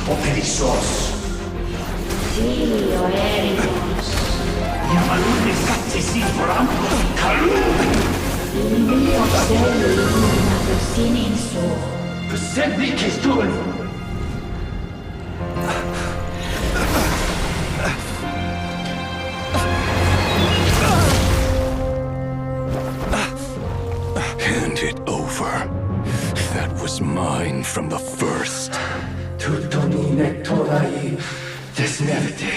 o perezosos. Sí, oeremos. Yamalune katesi bramos kalu. Ilmi observi illuminato sininso. Besendik istuen. Hand it over. That was mine from the first. Tutoni nektorai desnevite.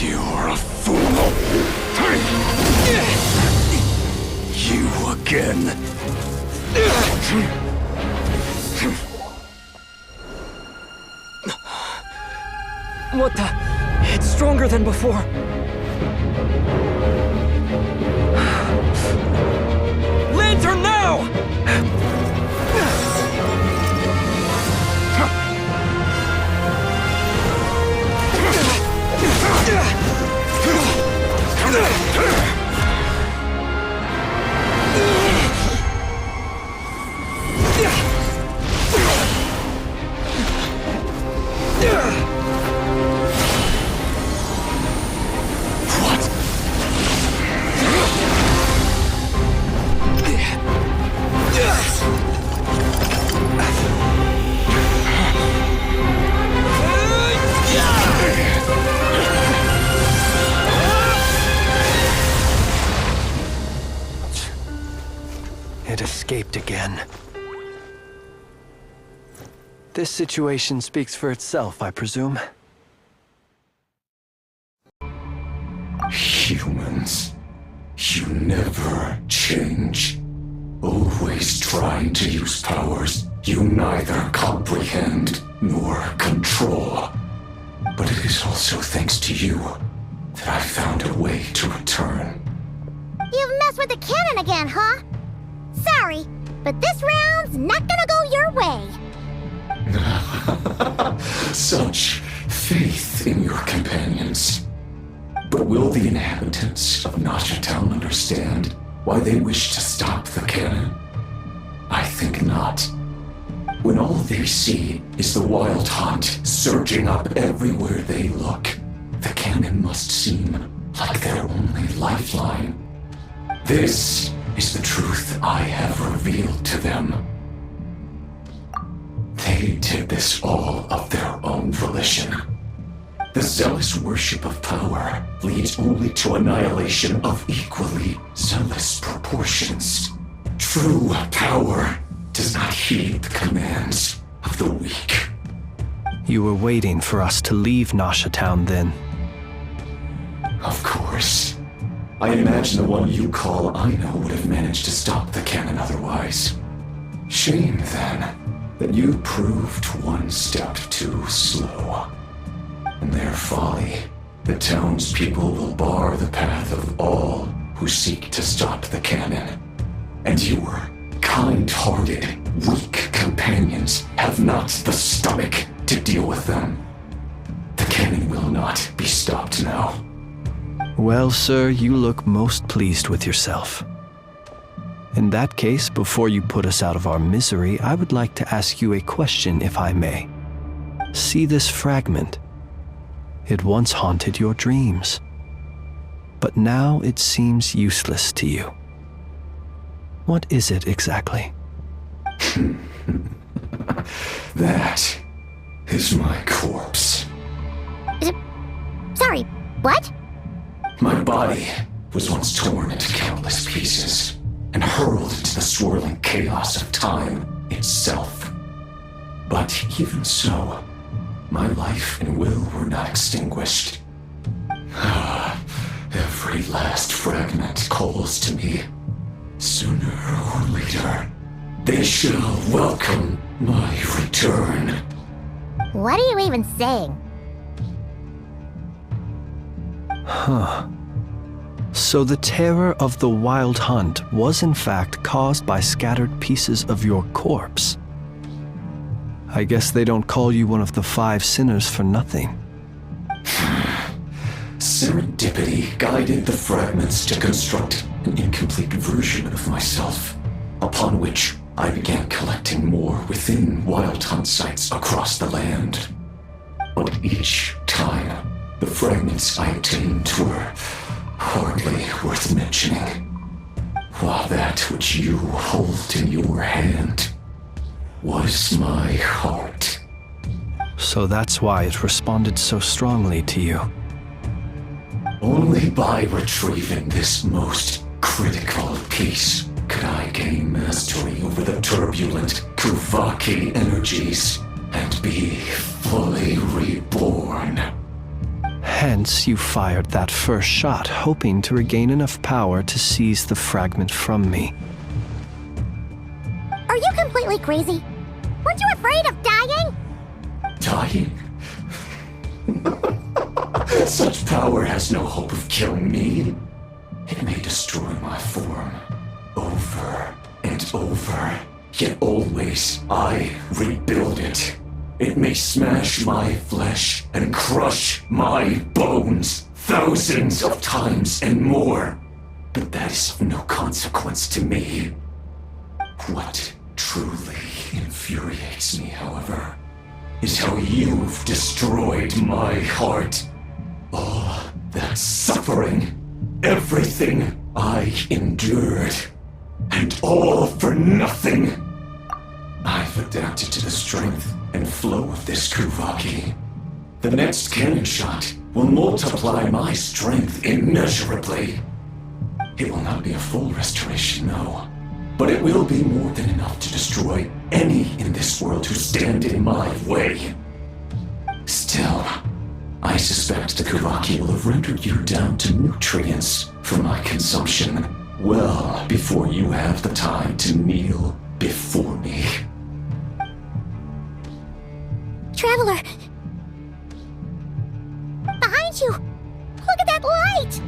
You're a fool. You again. What the? It's stronger than before. Lantern now! It escaped again. This situation speaks for itself, I presume. Humans, you never change. Always trying to use powers you neither comprehend nor control. But it is also thanks to you that I found a way to return. You've messed with the cannon again, huh? Sorry, but this round's not gonna go your way. Such faith in your companions. But will the inhabitants of Nashatown understand why they wish to stop the cannon? I think not. When all they see is the wild hunt surging up everywhere they look, the cannon must seem like their only lifeline. This is the truth I have revealed to them. They did this all of their own volition. The zealous worship of power leads only to annihilation of equally zealous proportions. True power does not heed the commands of the weak. You were waiting for us to leave Nashatown then. Of course. I imagine the one you call Aino would have managed to stop the cannon otherwise. Shame, then, that you proved one step too slow. In their folly, the townspeople will bar the path of all who seek to stop the cannon. And your kind-hearted, weak companions have not the stomach to deal with them. The cannon will not be stopped now. Well, sir, you look most pleased with yourself. In that case, before you put us out of our misery, I would like to ask you a question, if I may. See this fragment? It once haunted your dreams, but now it seems useless to you. What is it exactly? That is my corpse. Sorry, what? My body was once torn into countless pieces and hurled into the swirling chaos of time itself. But even so, my life and will were not extinguished. Every last fragment calls to me. Sooner or later, they shall welcome my return. What are you even saying? Huh. So the terror of the wild hunt was in fact caused by scattered pieces of your corpse. I guess they don't call you one of the 5 sinners for nothing. Serendipity guided the fragments to construct an incomplete version of myself, upon which I began collecting more within wild hunt sites across the land. But each time, the fragments I obtained were hardly worth mentioning. While that which you hold in your hand was my heart. So that's why it responded so strongly to you. Only by retrieving this most critical piece could I gain mastery over the turbulent Kuvaki energies and be fully reborn. Hence, you fired that first shot, hoping to regain enough power to seize the fragment from me. Are you completely crazy? Weren't you afraid of dying? Dying? Such power has no hope of killing me. It may destroy my form over and over, yet always I rebuild it. It may smash my flesh and crush my bones thousands of times and more, but that is of no consequence to me. What truly infuriates me, however, is how you've destroyed my heart. All that suffering, everything I endured, and all for nothing. I've adapted to the strength and flow of this Kuvaki. The next cannon shot will multiply my strength immeasurably. It will not be a full restoration, no, but it will be more than enough to destroy any in this world who stand in my way. Still, I suspect the Kuvaki will have rendered you down to nutrients for my consumption well before you have the time to kneel before me. Traveler! Behind you! Look at that light!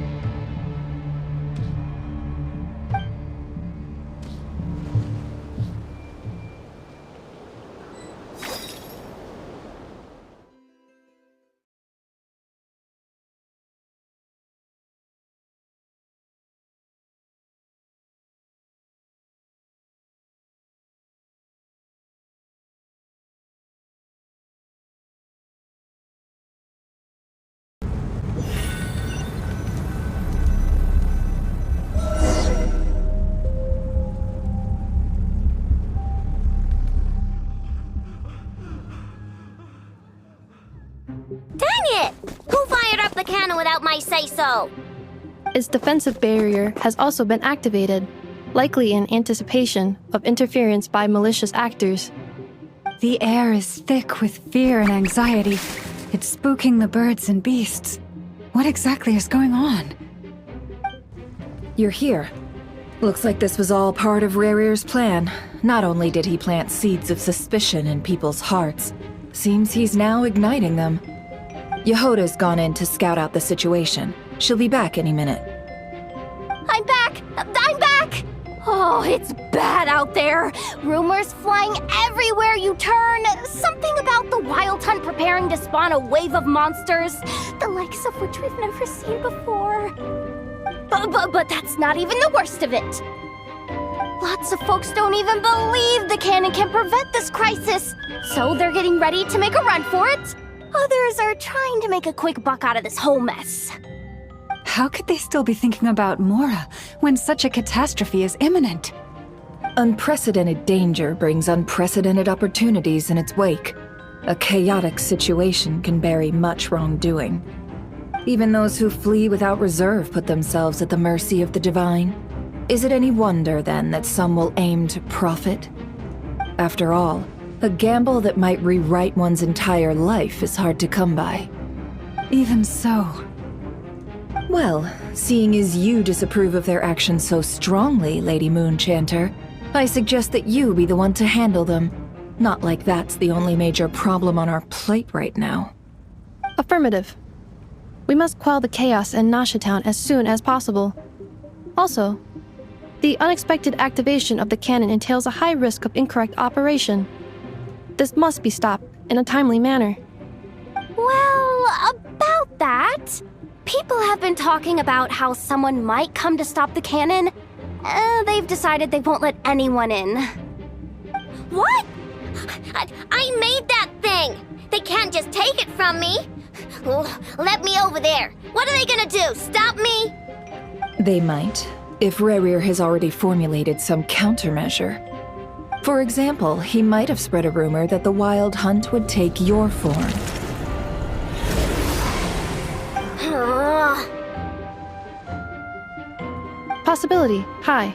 Dang it! Who fired up the cannon without my say-so? Its defensive barrier has also been activated, likely in anticipation of interference by malicious actors. The air is thick with fear and anxiety. It's spooking the birds and beasts. What exactly is going on? You're here. Looks like this was all part of Rerir's plan. Not only did he plant seeds of suspicion in people's hearts, seems he's now igniting them. Yehoda's gone in to scout out the situation. She'll be back any minute. I'm back! I'm back! Oh, it's bad out there. Rumors flying everywhere you turn. Something about the Wild Hunt preparing to spawn a wave of monsters, the likes of which we've never seen before. But that's not even the worst of it. Lots of folks don't even believe the cannon can prevent this crisis, so they're getting ready to make a run for it. Others are trying to make a quick buck out of this whole mess. How could they still be thinking about Mora when such a catastrophe is imminent? Unprecedented danger brings unprecedented opportunities in its wake. A chaotic situation can bury much wrongdoing. Even those who flee without reserve put themselves at the mercy of the divine. Is it any wonder, then, that some will aim to profit? After all, a gamble that might rewrite one's entire life is hard to come by. Even so. Well, seeing as you disapprove of their actions so strongly, Lady Moonchanter, I suggest that you be the one to handle them. Not like that's the only major problem on our plate right now. Affirmative. We must quell the chaos in Nasha Town as soon as possible. Also, the unexpected activation of the cannon entails a high risk of incorrect operation. This must be stopped in a timely manner. Well, about that, people have been talking about how someone might come to stop the cannon. They've decided they won't let anyone in. What? I made that thing! They can't just take it from me. Let me over there. What are they gonna do? Stop me? They might, if Rerir has already formulated some countermeasure. For example, he might have spread a rumor that the Wild Hunt would take your form. Possibility, high.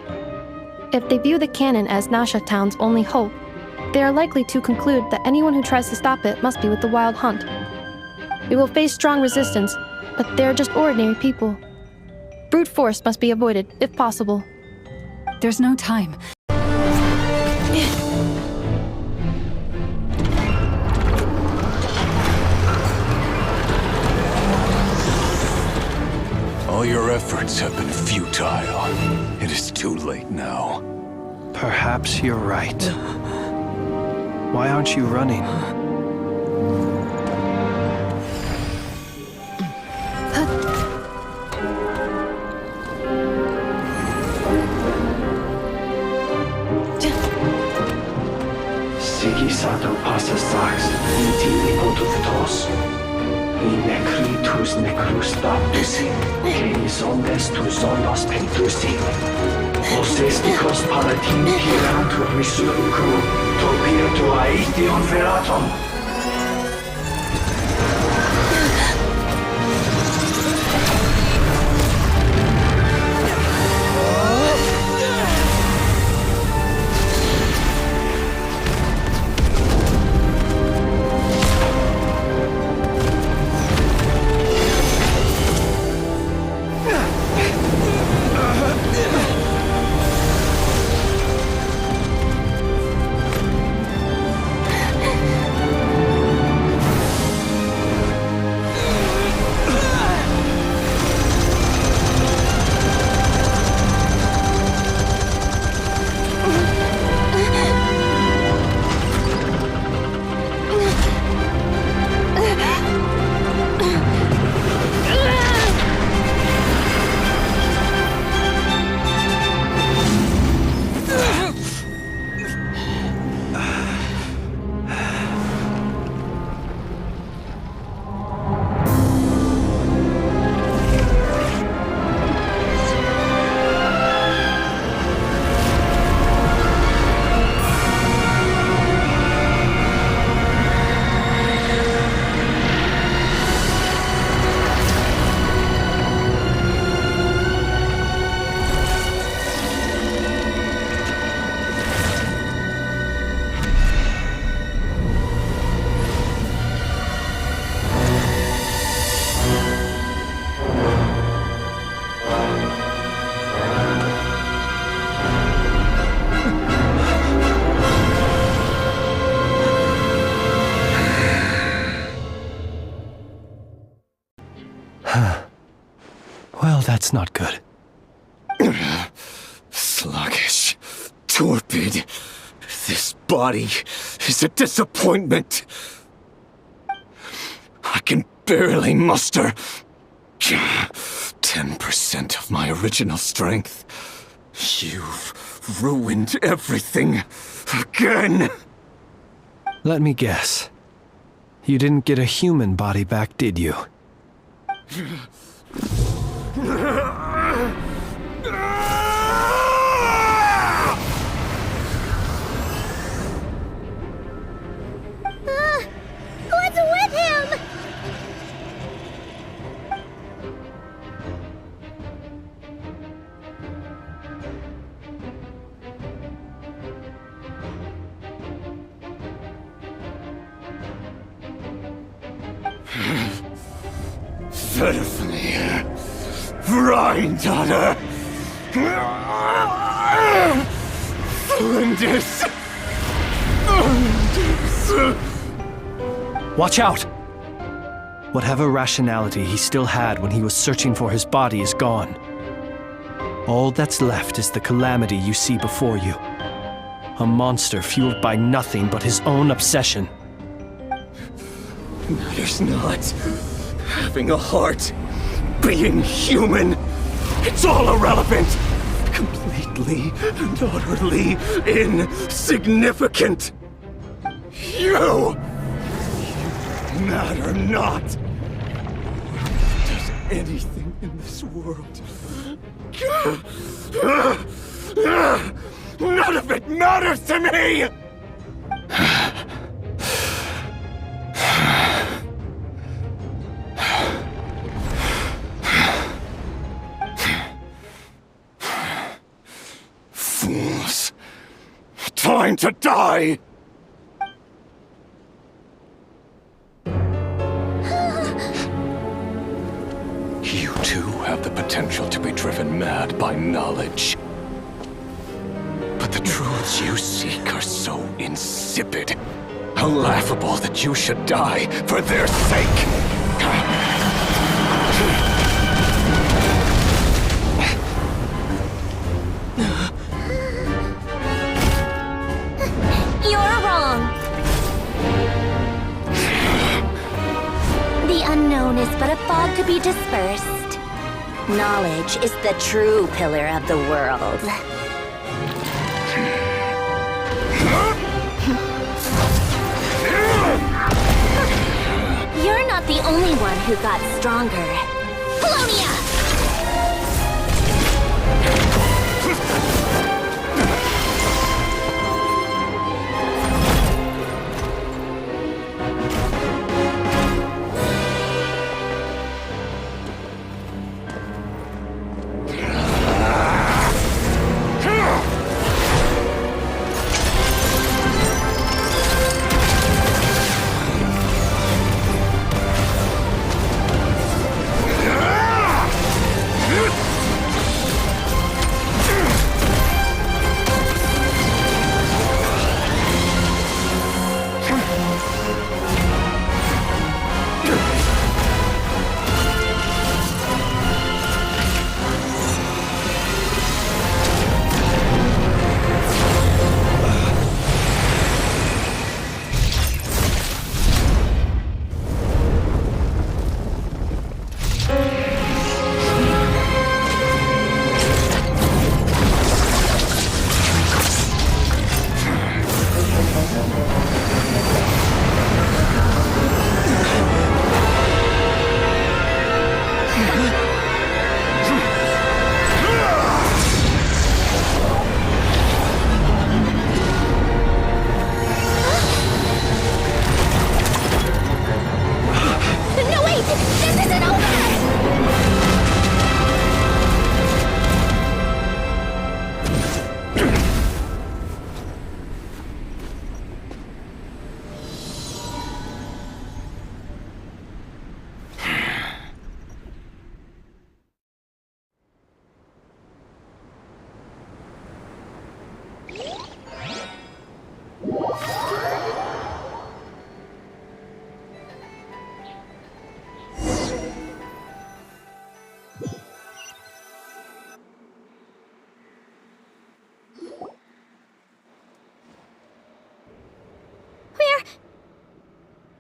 If they view the cannon as Nasha Town's only hope, they are likely to conclude that anyone who tries to stop it must be with the Wild Hunt. We will face strong resistance, but they're just ordinary people. Brute force must be avoided, if possible. There's no time. All your efforts have been futile. It is too late now. Perhaps you're right. Why aren't you running? Sigisato passa sax, intili potuftos. In necritus necrus baptusi, cenis omnes tu zonos pentusi. Osesticos palatin pirantur resurcu, topirtu aetion veratum. Well, that's not good. Sluggish. Torpid. This body is a disappointment. I can barely muster 10% of my original strength. You've ruined everything again. Let me guess. You didn't get a human body back, did you? What's with him? Verfnir. Rheindatter. Flins. Watch out! Whatever rationality he still had when he was searching for his body is gone. All that's left is the calamity you see before you. A monster fueled by nothing but his own obsession. Matters not. Having a heart. Being human. It's all irrelevant. Completely and utterly insignificant. You matter not. Does anything in this world? None of it matters to me! Fools. Time to die! You too have the potential to be driven mad by knowledge. But the truths you seek are so insipid, how laughable that you should die for their sake. You're wrong. The unknown is but a fog to be dispersed. Knowledge is the true pillar of the world. You're not the only one who got stronger. Polonia!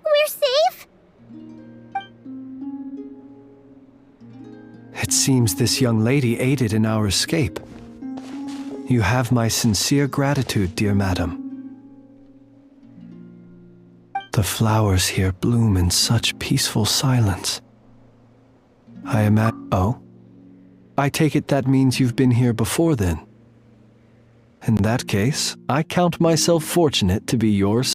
We're safe? It seems this young lady aided in our escape. You have my sincere gratitude, dear madam. The flowers here bloom in such peaceful silence. Oh? I take it that means you've been here before then. In that case, I count myself fortunate to be yours.